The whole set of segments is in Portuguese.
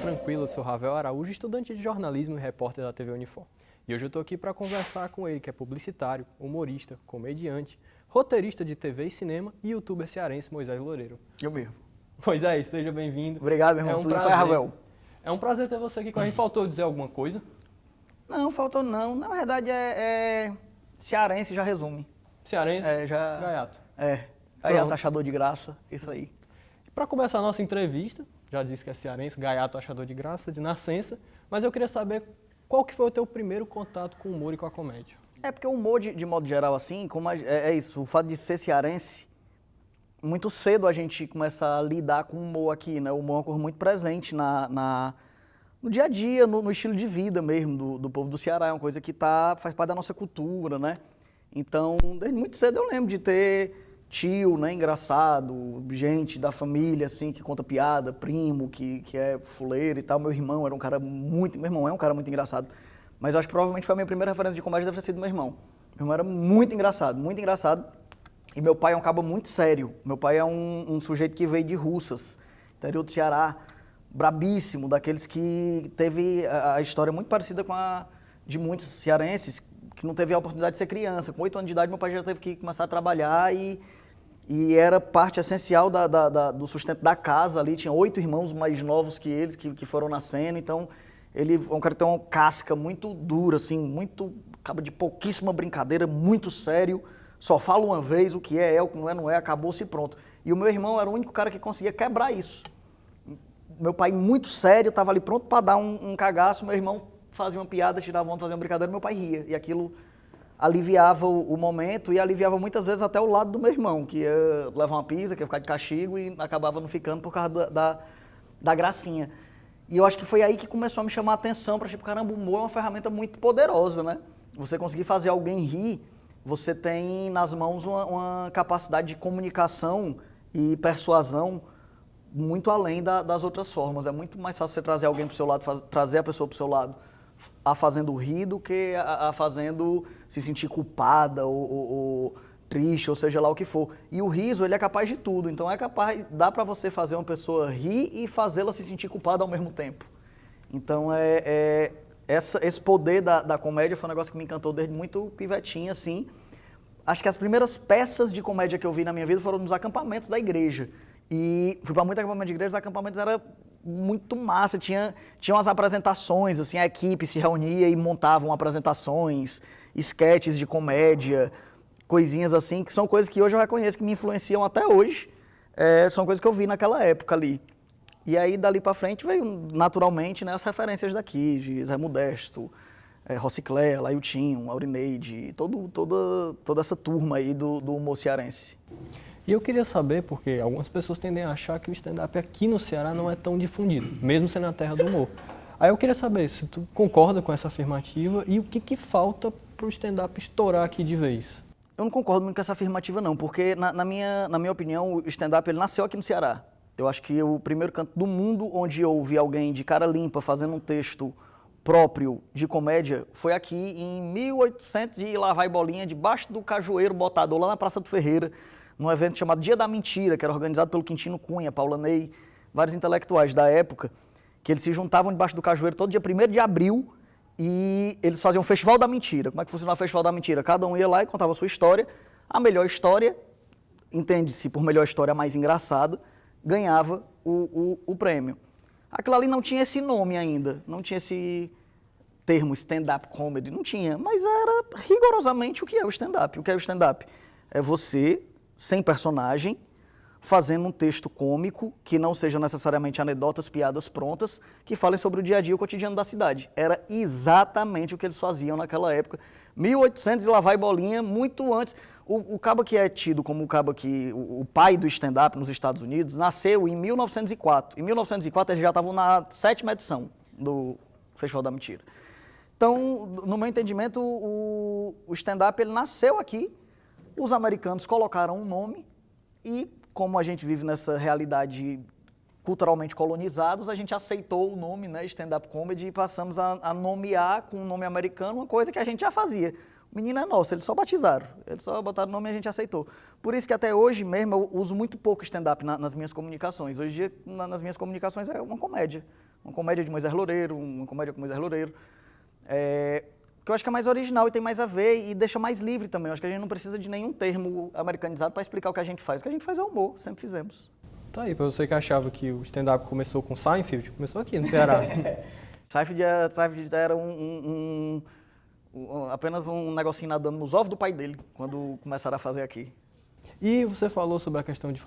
tranquilo, eu sou Ravel Araújo, estudante de jornalismo e repórter da TV Unifor. E hoje eu estou aqui para conversar com ele, que é publicitário, humorista, comediante, roteirista de TV e cinema e youtuber cearense, Moisés Loureiro. Eu mesmo. Moisés, seja bem-vindo. Obrigado, meu irmão. Tudo bem, Ravel? É um prazer ter você aqui com a gente. Faltou dizer alguma coisa? Não, faltou não. Na verdade cearense já resume. Cearense? Já... Gaiato. Gaiato, achador de graça, isso aí. Para começar a nossa entrevista, já disse que é cearense, gaiato, achador de graça, de nascença, mas eu queria saber qual que foi o teu primeiro contato com o humor e com a comédia. Porque o humor, de modo geral, assim, como é isso, o fato de ser cearense, muito cedo a gente começa a lidar com o humor aqui, né? O humor é uma coisa muito presente no dia a dia, no estilo de vida mesmo do povo do Ceará, é uma coisa que faz parte da nossa cultura, né? Então, desde muito cedo eu lembro de ter tio, né, engraçado, gente da família, assim, que conta piada, primo, que é fuleiro e tal. Meu irmão é um cara muito engraçado. Mas eu acho que provavelmente foi a minha primeira referência de comédia, deve ter sido meu irmão. Meu irmão era muito engraçado. E meu pai é um cabo muito sério. Meu pai é um sujeito que veio de Russas, interior do Ceará, brabíssimo, daqueles que teve a história muito parecida com a de muitos cearenses, que não teve a oportunidade de ser criança. Com 8 anos de idade, meu pai já teve que começar a trabalhar e era parte essencial do sustento da casa ali. Tinha 8 irmãos mais novos que eles, que foram nascendo. Então, ele é um cara que tem uma casca muito dura, assim, muito, acaba de pouquíssima brincadeira, muito sério. Só fala uma vez, o que é, o que não é, acabou-se e pronto. E o meu irmão era o único cara que conseguia quebrar isso. Meu pai, muito sério, estava ali pronto para dar um cagaço, meu irmão fazia uma piada, tirava onda, fazia uma brincadeira, meu pai ria. E aquilo aliviava o momento e aliviava muitas vezes até o lado do meu irmão, que ia levar uma pizza, que ia ficar de castigo e acabava não ficando por causa da gracinha. E eu acho que foi aí que começou a me chamar a atenção para tipo, caramba, o humor é uma ferramenta muito poderosa, né? Você conseguir fazer alguém rir, você tem nas mãos uma capacidade de comunicação e persuasão muito além das outras formas. É muito mais fácil você trazer alguém para o seu lado, trazer a pessoa para o seu lado, a fazendo rir do que a fazendo se sentir culpada ou triste, ou seja lá o que for. E o riso, ele é capaz de tudo. Então dá para você fazer uma pessoa rir e fazê-la se sentir culpada ao mesmo tempo. Então esse poder da comédia foi um negócio que me encantou desde muito pivetinho, assim. Acho que as primeiras peças de comédia que eu vi na minha vida foram nos acampamentos da igreja. E fui para muito acampamento de igreja, os acampamentos eram muito massa, tinha umas apresentações, assim, a equipe se reunia e montavam apresentações, esquetes de comédia, coisinhas assim, que são coisas que hoje eu reconheço que me influenciam até hoje, são coisas que eu vi naquela época ali. E aí, dali para frente, veio naturalmente, né, as referências daqui, de Zé Modesto, Rociclé, Lailtinho, Aurineide, toda essa turma aí do humor cearense. E eu queria saber, porque algumas pessoas tendem a achar que o stand-up aqui no Ceará não é tão difundido, mesmo sendo a terra do humor. Aí eu queria saber se tu concorda com essa afirmativa e o que falta para o stand-up estourar aqui de vez. Eu não concordo muito com essa afirmativa não, porque na minha opinião o stand-up ele nasceu aqui no Ceará. Eu acho que o primeiro canto do mundo onde eu ouvi alguém de cara limpa fazendo um texto próprio de comédia foi aqui em 1800 e lá vai bolinha, debaixo do cajueiro botador lá na Praça do Ferreira, num evento chamado Dia da Mentira, que era organizado pelo Quintino Cunha, Paula Ney, vários intelectuais da época, que eles se juntavam debaixo do cajueiro todo dia 1º de abril e eles faziam o Festival da Mentira. Como é que funcionava o Festival da Mentira? Cada um ia lá e contava a sua história, a melhor história, entende-se por melhor história mais engraçada, ganhava o prêmio. Aquilo ali não tinha esse nome ainda, não tinha esse termo stand-up comedy, não tinha, mas era rigorosamente o que é o stand-up. O que é o stand-up? É você, sem personagem, fazendo um texto cômico, que não seja necessariamente anedotas, piadas prontas, que falem sobre o dia a dia, o cotidiano da cidade. Era exatamente o que eles faziam naquela época. 1800 e lá vai bolinha, muito antes. O cabo que é tido como o cabo que o pai do stand-up nos Estados Unidos nasceu em 1904. Em 1904 eles já estavam na 7ª edição do Festival da Mentira. Então, no meu entendimento, o stand-up ele nasceu aqui, os americanos colocaram um nome e, como a gente vive nessa realidade culturalmente colonizados, a gente aceitou o nome, né, stand-up comedy, e passamos a nomear com o nome americano uma coisa que a gente já fazia. O menino é nosso, eles só batizaram, eles só botaram o nome e a gente aceitou. Por isso que até hoje mesmo eu uso muito pouco stand-up nas minhas comunicações. Hoje em dia, nas minhas comunicações é uma comédia de Moisés Loureiro, uma comédia com Moisés Loureiro. Que eu acho que é mais original e tem mais a ver e deixa mais livre também. Eu acho que a gente não precisa de nenhum termo americanizado para explicar o que a gente faz. O que a gente faz é humor, sempre fizemos. Tá aí, pra você que achava que o stand-up começou com Seinfeld, começou aqui no Ceará. Seinfeld era apenas um negocinho nadando nos ovos do pai dele, quando começaram a fazer aqui. E você falou sobre a questão de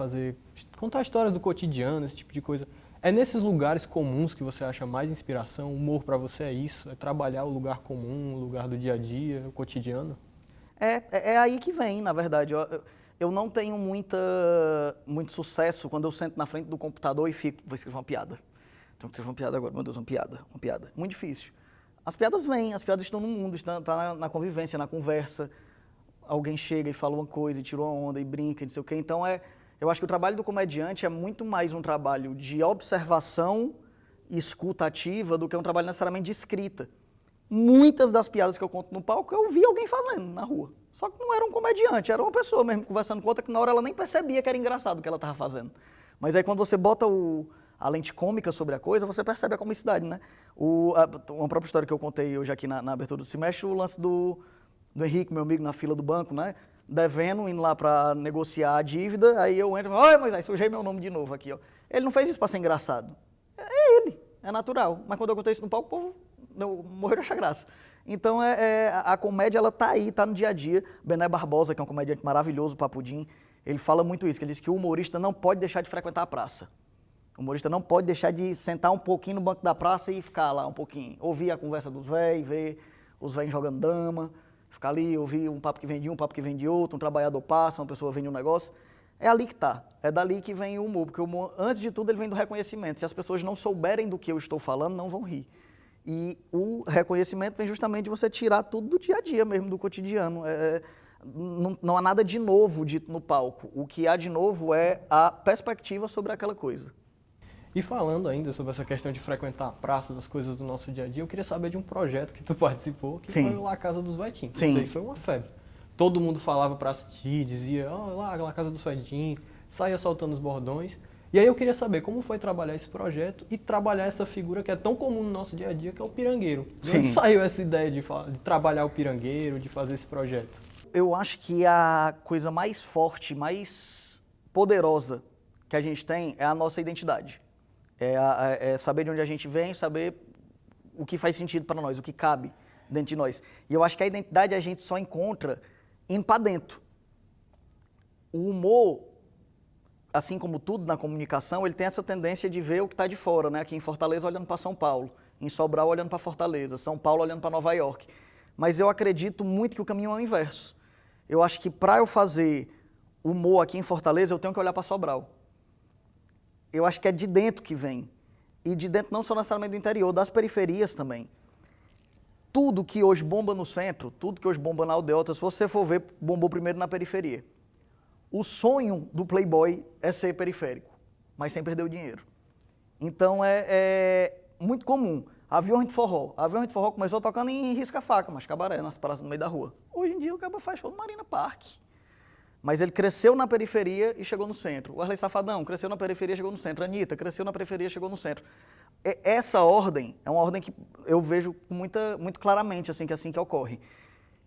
contar a história do cotidiano, esse tipo de coisa. É nesses lugares comuns que você acha mais inspiração? O humor para você é isso? É trabalhar o lugar comum, o lugar do dia a dia, o cotidiano? É aí que vem, na verdade. Eu não tenho muito sucesso quando eu sento na frente do computador e fico, vou escrever uma piada. Tenho que escrever uma piada agora, meu Deus, uma piada. Muito difícil. As piadas vêm, as piadas estão no mundo, estão na convivência, na conversa. Alguém chega e fala uma coisa, e tira uma onda, e brinca, não sei o quê. Então, eu acho que o trabalho do comediante é muito mais um trabalho de observação e escuta ativa do que um trabalho necessariamente de escrita. Muitas das piadas que eu conto no palco, eu vi alguém fazendo na rua. Só que não era um comediante, era uma pessoa mesmo conversando com outra que na hora ela nem percebia que era engraçado o que ela estava fazendo. Mas aí quando você bota a lente cômica sobre a coisa, você percebe a comicidade, né? Uma própria história que eu contei hoje aqui na abertura do semestre, o lance do Henrique, meu amigo, na fila do banco, né? Devendo, indo lá para negociar a dívida, aí eu entro e falo, oi, Moisés, sujei meu nome de novo aqui, ó. Ele não fez isso para ser engraçado. É ele, é natural. Mas quando eu contei isso no palco, o povo morreu de achar graça. Então, a comédia, ela tá aí, tá no dia a dia. Bené Barbosa, que é um comediante maravilhoso, Papudim, ele fala muito isso, que ele diz que o humorista não pode deixar de frequentar a praça. O humorista não pode deixar de sentar um pouquinho no banco da praça e ficar lá um pouquinho. Ouvir a conversa dos velhos, ver os velhos jogando dama, ficar ali, ouvir um papo que vem de um papo que vem de outro, um trabalhador passa, uma pessoa vende um negócio. É ali que tá, é dali que vem o humor, porque o humor, antes de tudo, ele vem do reconhecimento. Se as pessoas não souberem do que eu estou falando, não vão rir. E o reconhecimento vem justamente de você tirar tudo do dia a dia mesmo, do cotidiano. Não há nada de novo dito no palco. O que há de novo é a perspectiva sobre aquela coisa. E falando ainda sobre essa questão de frequentar a praça, das coisas do nosso dia a dia, eu queria saber de um projeto que tu participou, que foi o La Casa dos Vetim. Sim. Isso aí foi uma febre. Todo mundo falava pra assistir, dizia, lá, La Casa dos Vetim, saía soltando os bordões. E aí eu queria saber como foi trabalhar esse projeto e trabalhar essa figura que é tão comum no nosso dia a dia, que é o pirangueiro. De onde saiu essa ideia de trabalhar o pirangueiro, de fazer esse projeto? Eu acho que a coisa mais forte, mais poderosa que a gente tem é a nossa identidade. É saber de onde a gente vem, saber o que faz sentido para nós, o que cabe dentro de nós. E eu acho que a identidade a gente só encontra indo para dentro. O humor, assim como tudo na comunicação, ele tem essa tendência de ver o que está de fora, né? Aqui em Fortaleza olhando para São Paulo, em Sobral olhando para Fortaleza, São Paulo olhando para Nova York. Mas eu acredito muito que o caminho é o inverso. Eu acho que para eu fazer humor aqui em Fortaleza, eu tenho que olhar para Sobral. Eu acho que é de dentro que vem. E de dentro não só necessariamente do interior, das periferias também. Tudo que hoje bomba no centro, tudo que hoje bomba na aldeota, se você for ver, bombou primeiro na periferia. O sonho do playboy é ser periférico, mas sem perder o dinheiro. Então é muito comum. Aviões de forró. Aviões de forró começou tocando em risca-faca, mas cabaré, nas praças no meio da rua. Hoje em dia o cara faz show no Marina Park. Mas ele cresceu na periferia e chegou no centro. O Wesley Safadão cresceu na periferia e chegou no centro. A Anitta cresceu na periferia e chegou no centro. Essa ordem é uma ordem que eu vejo muito claramente assim que ocorre.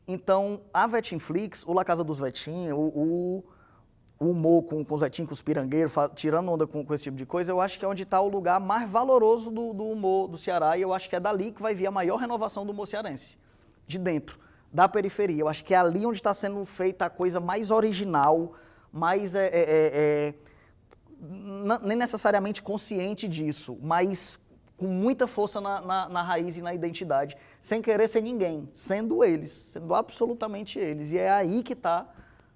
Então, a Vetinflix, o La Casa dos Vetim, o humor com os Vetim, com os pirangueiros, tirando onda com esse tipo de coisa, eu acho que é onde está o lugar mais valoroso do humor do Ceará, e eu acho que é dali que vai vir a maior renovação do humor cearense, de dentro, da periferia. Eu acho que é ali onde está sendo feita a coisa mais original, mais nem necessariamente consciente disso, mas com muita força na raiz e na identidade, sem querer ser ninguém, sendo eles, sendo absolutamente eles. E é aí que está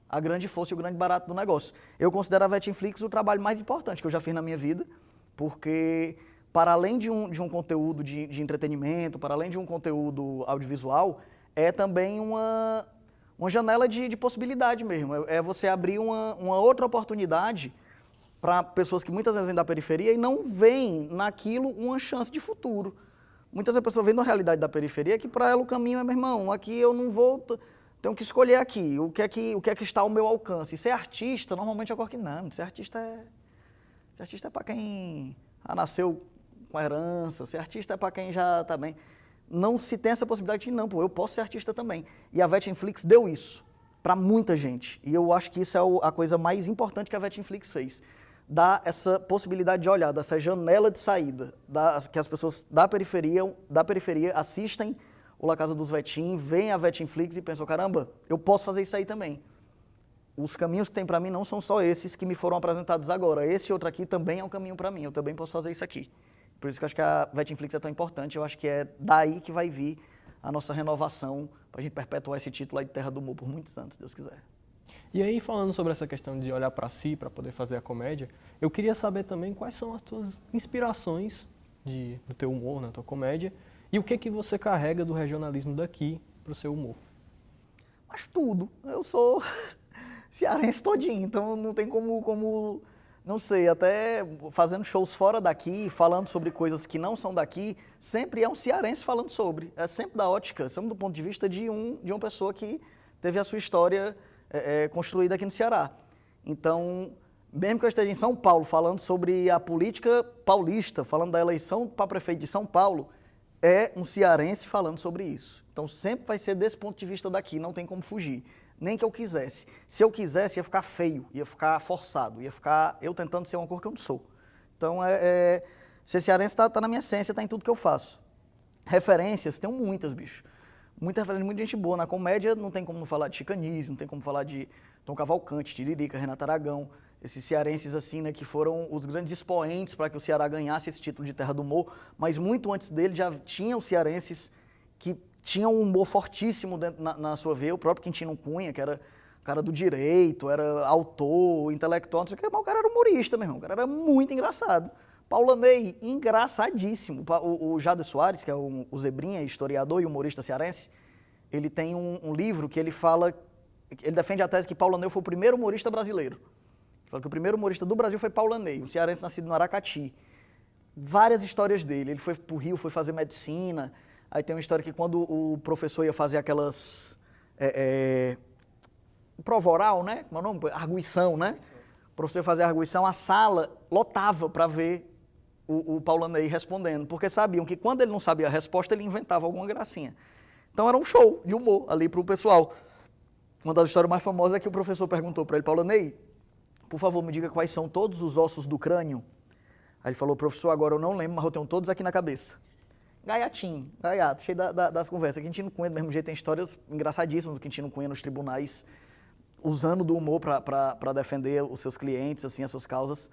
a grande força e o grande barato do negócio. Eu considero a Vetinflix o trabalho mais importante que eu já fiz na minha vida, porque para além de um conteúdo de entretenimento, para além de um conteúdo audiovisual, é também uma janela de possibilidade mesmo. É você abrir uma outra oportunidade para pessoas que muitas vezes vêm da periferia e não veem naquilo uma chance de futuro. Muitas vezes a pessoa vem na realidade da periferia que para ela o caminho é, meu irmão, aqui eu não vou tenho que escolher aqui, o que é que está ao meu alcance. E ser artista, normalmente eu coloco que não, ser artista é para quem nasceu com herança, ser artista é para quem já está bem. Não se tem essa possibilidade de não, pô, eu posso ser artista também. E a Vetinflix deu isso para muita gente. E eu acho que isso é a coisa mais importante que a Vetinflix fez. Dar essa possibilidade de olhar, dessa janela de saída, que as pessoas da periferia assistem o La Casa dos Vetim, veem a Vetinflix e pensam, caramba, eu posso fazer isso aí também. Os caminhos que tem para mim não são só esses que me foram apresentados agora. Esse outro aqui também é um caminho para mim, eu também posso fazer isso aqui. Por isso que eu acho que a Vetinflix é tão importante, eu acho que é daí que vai vir a nossa renovação, para a gente perpetuar esse título aí de Terra do Humor por muitos anos, se Deus quiser. E aí, falando sobre essa questão de olhar para si, para poder fazer a comédia, eu queria saber também quais são as tuas inspirações do teu humor, na tua comédia, e o que você carrega do regionalismo daqui para o seu humor. Mas tudo. Eu sou cearense todinho, então não tem como, não sei, até fazendo shows fora daqui, falando sobre coisas que não são daqui, sempre é um cearense falando sobre. É sempre da ótica, sempre do ponto de vista de uma pessoa que teve a sua história construída aqui no Ceará. Então, mesmo que eu esteja em São Paulo falando sobre a política paulista, falando da eleição para prefeito de São Paulo, é um cearense falando sobre isso. Então, sempre vai ser desse ponto de vista daqui, não tem como fugir. Nem que eu quisesse. Se eu quisesse, ia ficar feio, ia ficar forçado, ia ficar eu tentando ser uma cor que eu não sou. Então, ser cearense está na minha essência, está em tudo que eu faço. Referências, tenho muitas, bicho. Muita referência, muita gente boa. Na comédia, não tem como não falar de Chicanise, não tem como falar de Tom Cavalcante, Tiririca, Renato Aragão. Esses cearenses, assim, né, que foram os grandes expoentes para que o Ceará ganhasse esse título de Terra do Humor. Mas muito antes dele já tinham cearenses que tinham um humor fortíssimo na sua veia. O próprio Quintino Cunha, que era cara do direito, era autor, intelectual, não sei o que, mas o cara era humorista, meu irmão. O cara era muito engraçado. Paulanei, engraçadíssimo. O Jader Soares, que é o Zebrinha, historiador e humorista cearense, ele tem um livro que ele fala, ele defende a tese que Paulanei foi o primeiro humorista brasileiro. Ele fala que o primeiro humorista do Brasil foi Paulanei, um cearense nascido no Aracati. Várias histórias dele. Ele foi para o Rio, foi fazer medicina. Aí tem uma história que quando o professor ia fazer aquelas... prova oral, né? Como é o nome? Arguição, né? O professor ia fazer a arguição, a sala lotava para ver o Paulanei respondendo, porque sabiam que quando ele não sabia a resposta, ele inventava alguma gracinha. Então era um show de humor ali para o pessoal. Uma das histórias mais famosas é que o professor perguntou para ele, Paulanei, por favor, me diga quais são todos os ossos do crânio. Aí ele falou, professor, agora eu não lembro, mas eu tenho todos aqui na cabeça. Gaiatinho, gaiato, cheio das conversas. Quintino Cunha, do mesmo jeito, tem histórias engraçadíssimas do Quintino Cunha nos tribunais, usando do humor para defender os seus clientes, assim, as suas causas.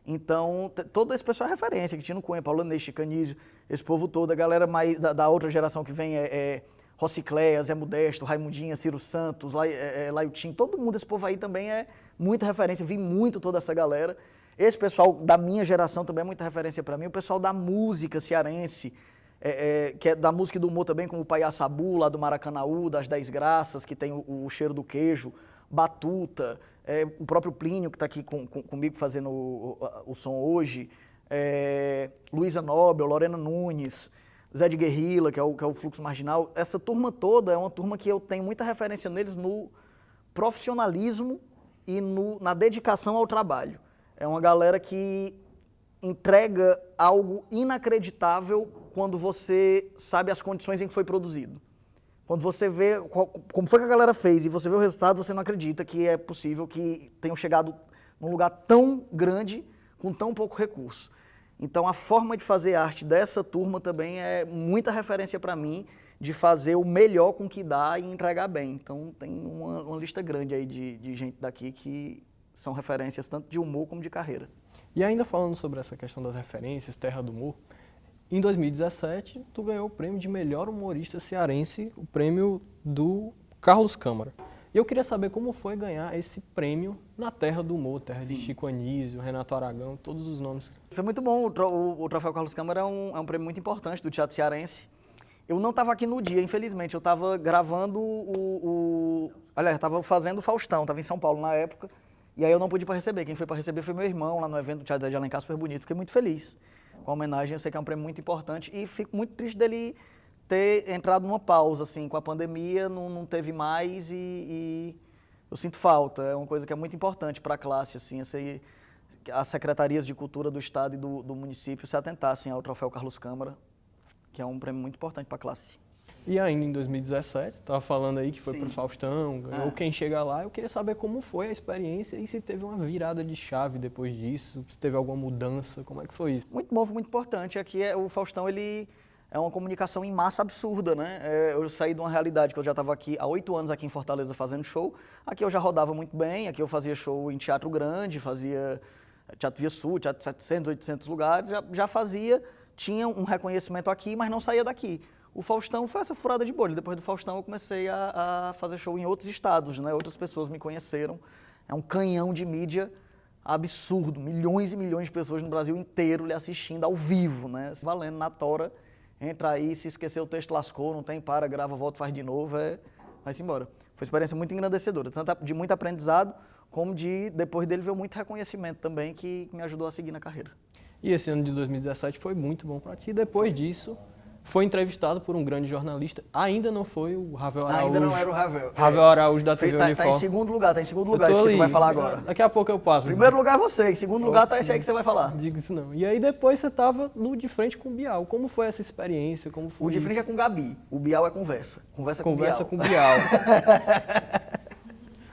Então, todo esse pessoal é referência, Quintino Cunha, Paulanei, Chicanísio, esse povo todo, a galera mais da outra geração que vem Rocicléia, Zé Modesto, Raimundinha, Ciro Santos, Laiutim, todo mundo, esse povo aí também é muita referência, vi muito toda essa galera. Esse pessoal da minha geração também é muita referência para mim, o pessoal da música cearense, que é da música e do humor também, como o Paiá Sabu, lá do Maracanaú, das 10 Graças, que tem o cheiro do queijo, Batuta, o próprio Plínio, que está aqui comigo fazendo o som hoje, Luísa Nobel, Lorena Nunes, Zé de Guerrilla, que é o Fluxo Marginal. Essa turma toda é uma turma que eu tenho muita referência neles no profissionalismo e na dedicação ao trabalho. É uma galera que entrega algo inacreditável quando você sabe as condições em que foi produzido. Quando você vê como foi que a galera fez e você vê o resultado, você não acredita que é possível que tenham chegado num lugar tão grande com tão pouco recurso. Então, a forma de fazer arte dessa turma também é muita referência para mim de fazer o melhor com que dá e entregar bem. Então, tem uma lista grande aí de gente daqui que são referências tanto de humor como de carreira. E ainda falando sobre essa questão das referências, Terra do Humor, em 2017, tu ganhou o prêmio de melhor humorista cearense, o prêmio do Carlos Câmara. E eu queria saber como foi ganhar esse prêmio na Terra do Humor, terra de Chico Anísio, Renato Aragão, todos os nomes. Foi muito bom, o Troféu Carlos Câmara é um prêmio muito importante do teatro cearense. Eu não estava aqui no dia, infelizmente, eu estava gravando aliás, estava fazendo o Faustão, estava em São Paulo na época, e aí eu não pude ir para receber. Quem foi para receber foi meu irmão, lá no evento do Teatro Zé de Alencar, super bonito, fiquei muito feliz com a homenagem, eu sei que é um prêmio muito importante, e fico muito triste dele ter entrado numa pausa, assim, com a pandemia, não teve mais e eu sinto falta. É uma coisa que é muito importante para a classe, assim, as secretarias de cultura do estado e do município se atentassem ao Troféu Carlos Câmara, que é um prêmio muito importante para a classe. E ainda em 2017, estava falando aí que foi para o Faustão, ganhou Quem Chega Lá. Eu queria saber como foi a experiência e se teve uma virada de chave depois disso, se teve alguma mudança, como é que foi isso? Muito bom, foi muito importante. Aqui o Faustão, ele é uma comunicação em massa absurda, né? Eu saí de uma realidade que eu já estava aqui há 8 anos aqui em Fortaleza fazendo show. Aqui eu já rodava muito bem, aqui eu fazia show em teatro grande, fazia Teatro Via Sul, teatro 700, 800 lugares, já fazia, tinha um reconhecimento aqui, mas não saía daqui. O Faustão foi essa furada de bolha. Depois do Faustão eu comecei a fazer show em outros estados, né? Outras pessoas me conheceram. É um canhão de mídia absurdo, milhões e milhões de pessoas no Brasil inteiro lhe assistindo ao vivo, né? Valendo na tora. Entra aí, se esquecer o texto lascou, não tem, para, grava, volta, faz de novo, vai-se embora. Foi uma experiência muito engrandecedora, tanto de muito aprendizado, como depois dele veio muito reconhecimento também, que me ajudou a seguir na carreira. E esse ano de 2017 foi muito bom para ti. Depois disso, foi entrevistado por um grande jornalista. Ainda não foi o Ravel Araújo. Ainda não era o Ravel. Ravel Araújo da TV Unifor. Tá em segundo lugar, esse que tu vai falar agora. Daqui a pouco eu passo. Primeiro lugar é você, em segundo lugar tá esse aí que você vai falar. Diga isso não. E aí depois você estava no De Frente com o Bial. Como foi essa experiência? Como foi o De Frente é com o Gabi, o Bial é conversa. Conversa com o Bial.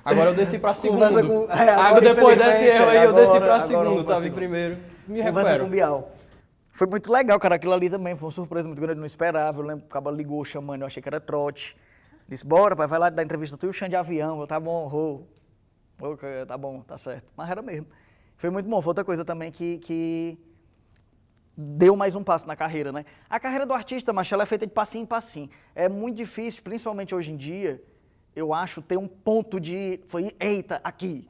Agora eu desci para segundo. Agora depois desse erro aí eu desci para segundo, tava em primeiro. Me recupero. Conversa com o Bial. Foi muito legal, cara, aquilo ali também, foi uma surpresa muito grande, eu não esperava, eu lembro que o cara ligou chamando, eu achei que era trote. Disse, bora, pai, vai lá dar entrevista, tu e o Xande de avião, eu, tá bom, tá bom, tá certo. Mas era mesmo. Foi muito bom, foi outra coisa também que deu mais um passo na carreira, né? A carreira do artista, macho, ela é feita de passinho em passinho. É muito difícil, principalmente hoje em dia, eu acho, ter um ponto eita, aqui.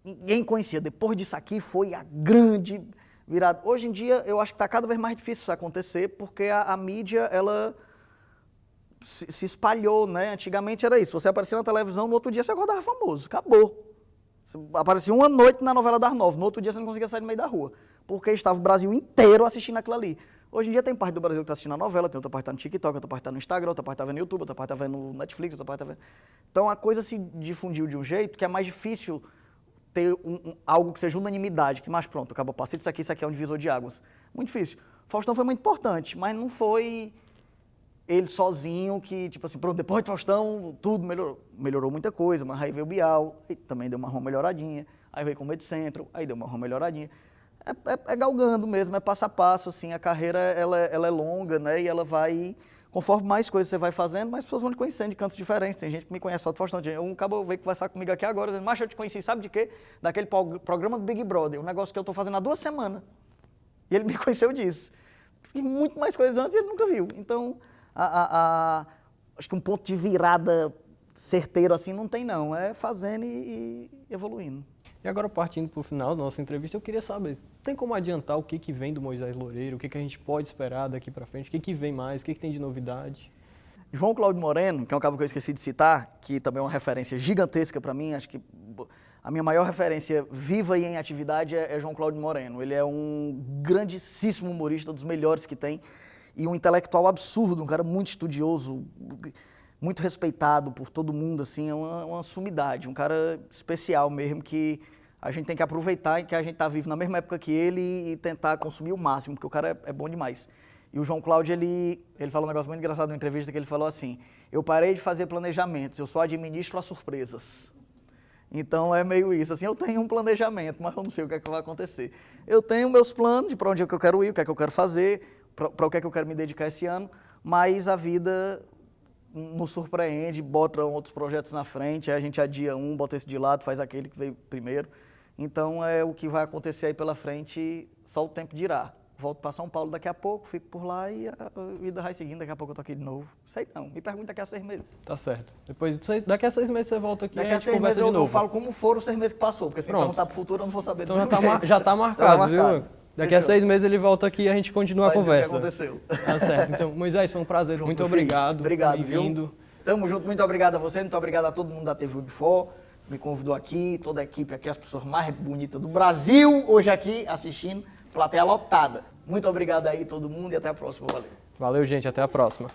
Ninguém conhecia, depois disso aqui foi a grande virada. Hoje em dia, eu acho que está cada vez mais difícil isso acontecer, porque a mídia, ela se espalhou, né? Antigamente era isso, você aparecia na televisão, no outro dia você acordava famoso, acabou. Você aparecia uma noite na novela das 9, no outro dia você não conseguia sair no meio da rua, porque estava o Brasil inteiro assistindo aquilo ali. Hoje em dia tem parte do Brasil que está assistindo a novela, tem outra parte que está no TikTok, outra parte está no Instagram, outra parte está vendo no YouTube, outra parte está vendo no Netflix, outra parte está vendo... Então a coisa se difundiu de um jeito que é mais difícil ter algo que seja unanimidade, que mais pronto, acabou, passei disso aqui é um divisor de águas. Muito difícil. Faustão foi muito importante, mas não foi ele sozinho que, tipo assim, pronto, depois de Faustão, tudo melhorou. Melhorou muita coisa, mas aí veio o Bial, e também deu uma melhoradinha, aí veio com o Medo Centro, aí deu uma melhoradinha. É galgando mesmo, é passo a passo, assim, a carreira, ela é longa, né, e ela vai... Conforme mais coisas você vai fazendo, mais pessoas vão te conhecendo de cantos diferentes. Tem gente que me conhece só do Faustão. Um cabo veio conversar comigo aqui agora, dizendo, mas eu te conheci, sabe de quê? Daquele programa do Big Brother, um negócio que eu estou fazendo há 2 semanas. E ele me conheceu disso. E muito mais coisas antes e ele nunca viu. Então, acho que um ponto de virada certeiro assim não tem não. É fazendo e evoluindo. E agora, partindo para o final da nossa entrevista, eu queria saber, tem como adiantar o que vem do Moisés Loureiro? O que a gente pode esperar daqui para frente? O que vem mais? O que tem de novidade? João Cláudio Moreno, que é um cabo que eu esqueci de citar, que também é uma referência gigantesca para mim, acho que a minha maior referência viva e em atividade é João Cláudio Moreno. Ele é um grandíssimo humorista, dos melhores que tem, e um intelectual absurdo, um cara muito estudioso, muito respeitado por todo mundo, assim, é uma sumidade, um cara especial mesmo, que a gente tem que aproveitar e que a gente está vivo na mesma época que ele e tentar consumir o máximo, porque o cara é bom demais. E o João Cláudio, ele falou um negócio muito engraçado numa entrevista, que ele falou assim, eu parei de fazer planejamentos, eu só administro as surpresas. Então é meio isso, assim, eu tenho um planejamento, mas eu não sei o que é que vai acontecer. Eu tenho meus planos de para onde é que eu quero ir, o que é que eu quero fazer, para o que é que eu quero me dedicar esse ano, mas a vida nos surpreende, bota outros projetos na frente, aí a gente adia um, bota esse de lado, faz aquele que veio primeiro. Então é o que vai acontecer aí pela frente, só o tempo dirá. Volto para São Paulo daqui a pouco, fico por lá e a vida vai seguindo, daqui a pouco eu tô aqui de novo. Sei não, me pergunta daqui a 6 meses. Tá certo. Daqui a 6 meses você volta aqui e a gente conversa de novo. Daqui a 6 meses eu falo como foram os 6 meses que passou, porque se me perguntar pro futuro eu não vou saber. Então já tá marcado, viu? Daqui a 6 meses ele volta aqui e a gente continua a conversa. O que aconteceu. Tá certo. Então, Moisés, foi um prazer. Junto, muito obrigado. Obrigado, vindo. Tamo junto, muito obrigado a você, muito obrigado a todo mundo da TV Unifor, me convidou aqui, toda a equipe aqui, as pessoas mais bonitas do Brasil, hoje aqui assistindo, plateia lotada. Muito obrigado aí todo mundo e até a próxima, valeu. Valeu, gente, até a próxima.